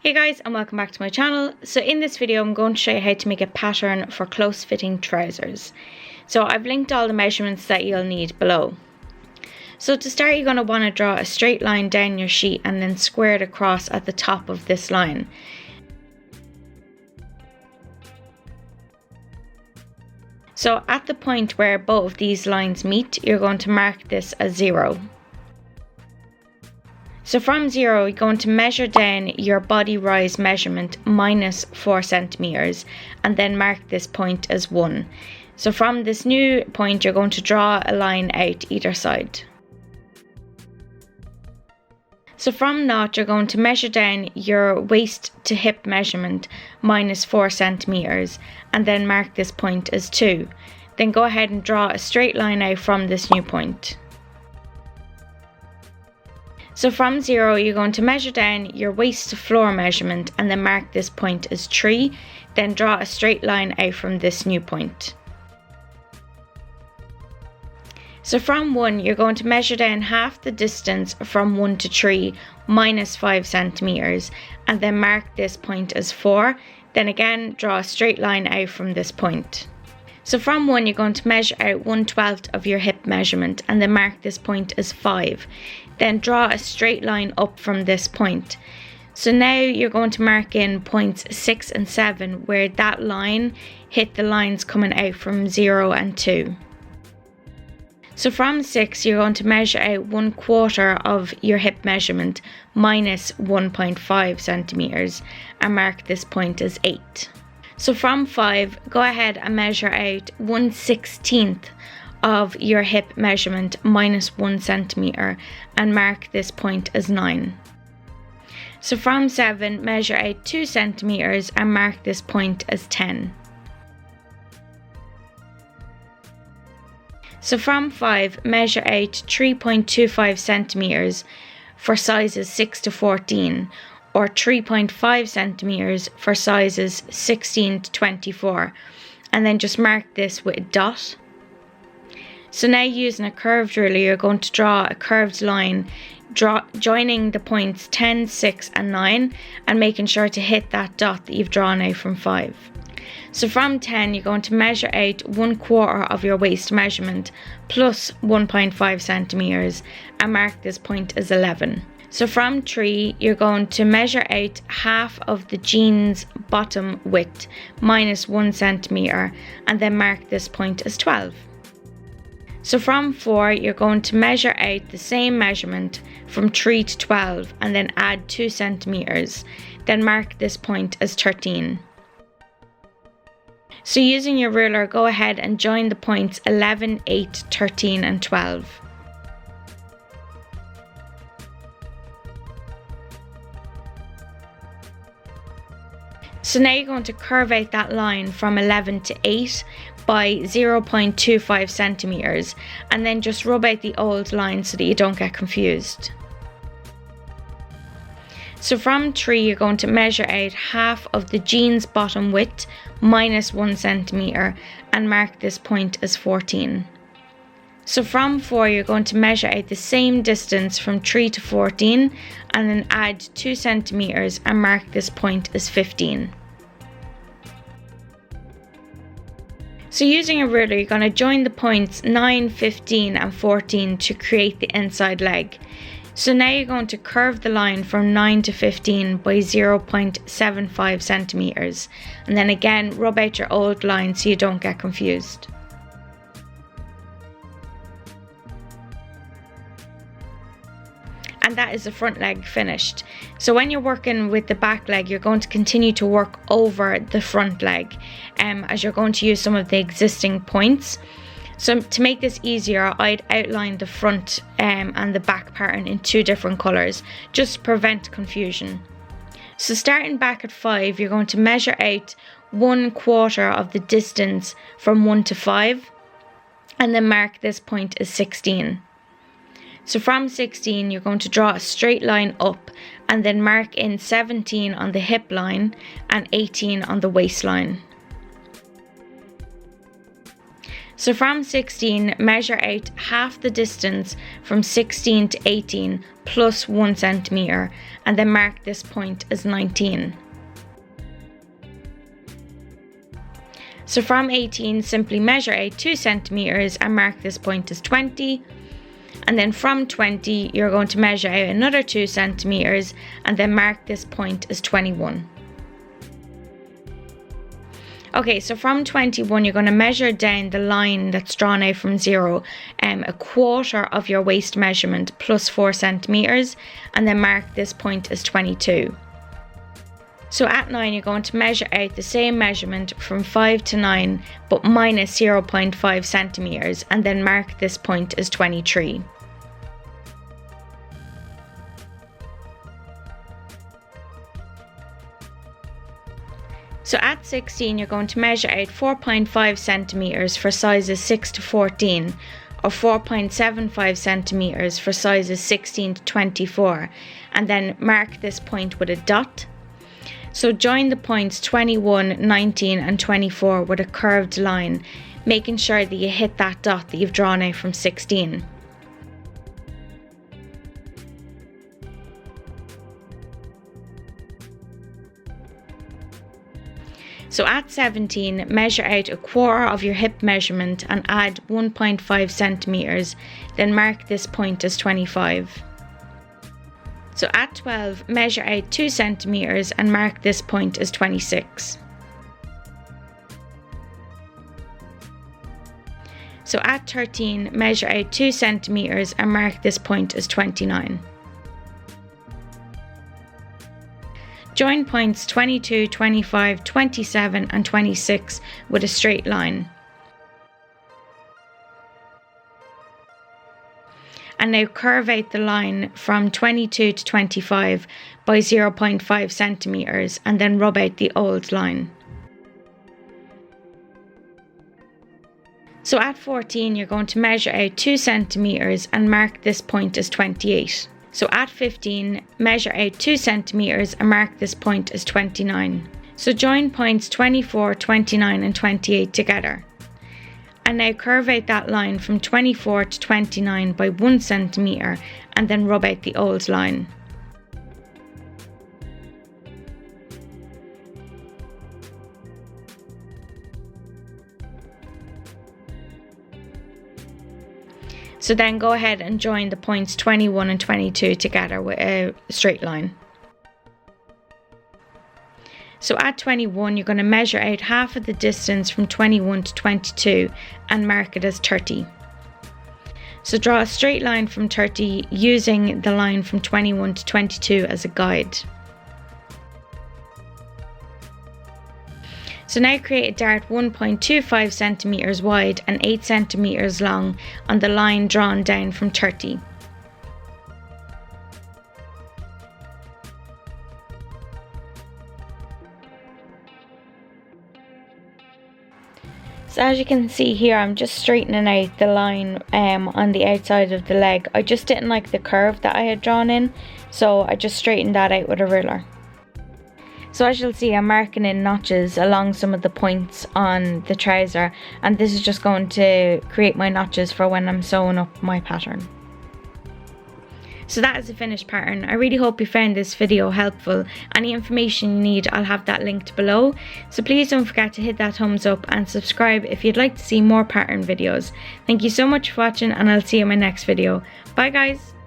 Hey guys, and welcome back to my channel. So in this video I'm going to show you how to make a pattern for close fitting trousers. So I've linked all the measurements that you'll need below. So to start, you're going to want to draw a straight line down your sheet and then square it across at the top of this line. So at the point where both of these lines meet, you're going to mark this as 0. So from 0, you're going to measure down your body rise measurement minus 4 centimeters and then mark this point as 1. So from this new point, you're going to draw a line out either side. So from 0, you're going to measure down your waist to hip measurement minus 4 centimeters and then mark this point as 2. Then go ahead and draw a straight line out from this new point. So from 0, you're going to measure down your waist to floor measurement and then mark this point as 3. Then draw a straight line out from this new point. So from 1, you're going to measure down half the distance from 1 to 3 minus 5 centimeters and then mark this point as 4. Then again, draw a straight line out from this point. So from 1, you're going to measure out 1/12 of your hip measurement and then mark this point as 5. Then draw a straight line up from this point. So now you're going to mark in points 6 and 7 where that line hit the lines coming out from 0 and 2. So from 6, you're going to measure out 1/4 of your hip measurement minus 1.5 centimeters and mark this point as 8. So from 5, go ahead and measure out 1/16 of your hip measurement minus 1 centimeter and mark this point as 9. So from 7, measure out 2 centimeters and mark this point as 10. So from 5, measure out 3.25 centimeters for sizes 6 to 14 or 3.5 centimeters for sizes 16 to 24 and then just mark this with a dot. So now using a curved ruler, you're going to draw a curved line, joining the points 10, 6 and 9 and making sure to hit that dot that you've drawn out from 5. So from 10, you're going to measure out 1/4 of your waist measurement plus 1.5 centimeters and mark this point as 11. So from 3, you're going to measure out half of the jeans bottom width minus 1 centimeter and then mark this point as 12. So from 4, you're going to measure out the same measurement from 3 to 12 and then add 2 centimeters, then mark this point as 13. So using your ruler, go ahead and join the points 11, 8, 13 and 12. So now you're going to curve out that line from 11 to 8 by 0.25 centimeters and then just rub out the old line so that you don't get confused. So from 3, you're going to measure out half of the jeans bottom width minus 1 centimeter and mark this point as 14. So from 4, you're going to measure out the same distance from 3 to 14 and then add 2 centimeters and mark this point as 15. So using a ruler, you're going to join the points 9, 15 and 14 to create the inside leg. So now you're going to curve the line from 9 to 15 by 0.75 centimeters and then again rub out your old line so you don't get confused. And that is the front leg finished. So when you're working with the back leg, you're going to continue to work over the front leg as you're going to use some of the existing points. So to make this easier, I'd outline the front and the back pattern in 2 different colours, just to prevent confusion. So starting back at 5, you're going to measure out 1/4 of the distance from 1 to 5 and then mark this point as 16. So from 16, you're going to draw a straight line up and then mark in 17 on the hip line and 18 on the waistline. So from 16, measure out half the distance from 16 to 18 plus 1 centimetre, and then mark this point as 19. So from 18, simply measure out 2 centimetres and mark this point as 20. And then from 20, you're going to measure out another 2 centimetres and then mark this point as 21. Okay, so from 21, you're going to measure down the line that's drawn out from 0, a quarter of your waist measurement plus 4 centimetres, and then mark this point as 22. So at 9, you're going to measure out the same measurement from 5 to 9, but minus 0.5 centimetres, and then mark this point as 23. So at 16, you're going to measure out 4.5 centimetres for sizes 6 to 14, or 4.75 centimetres for sizes 16 to 24, and then mark this point with a dot. So join the points 21, 19 and 24 with a curved line, making sure that you hit that dot that you've drawn out from 16. So at 17, measure out a quarter of your hip measurement and add 1.5 centimetres, then mark this point as 25. So at 12, measure out 2 centimetres and mark this point as 26. So at 13, measure out 2 centimetres and mark this point as 29. Join points 22, 25, 27 and 26 with a straight line. And now curve out the line from 22 to 25 by 0.5 centimetres and then rub out the old line. So at 14, you're going to measure out 2 centimetres and mark this point as 28. So at 15, measure out 2 centimetres and mark this point as 29. So join points 24, 29 and 28 together. And now curve out that line from 24 to 29 by 1 centimetre and then rub out the old line. So then go ahead and join the points 21 and 22 together with a straight line. So at 21, you're going to measure out half of the distance from 21 to 22 and mark it as 30. So draw a straight line from 30 using the line from 21 to 22 as a guide. So now create a dart 1.25 centimetres wide and 8 centimetres long on the line drawn down from 30. So as you can see here, I'm just straightening out the line on the outside of the leg. I just didn't like the curve that I had drawn in, so I just straightened that out with a ruler. So as you'll see, I'm marking in notches along some of the points on the trouser, and this is just going to create my notches for when I'm sewing up my pattern. So that is the finished pattern. I really hope you found this video helpful. Any information you need, I'll have that linked below. So please don't forget to hit that thumbs up and subscribe if you'd like to see more pattern videos. Thank you so much for watching, and I'll see you in my next video. Bye guys!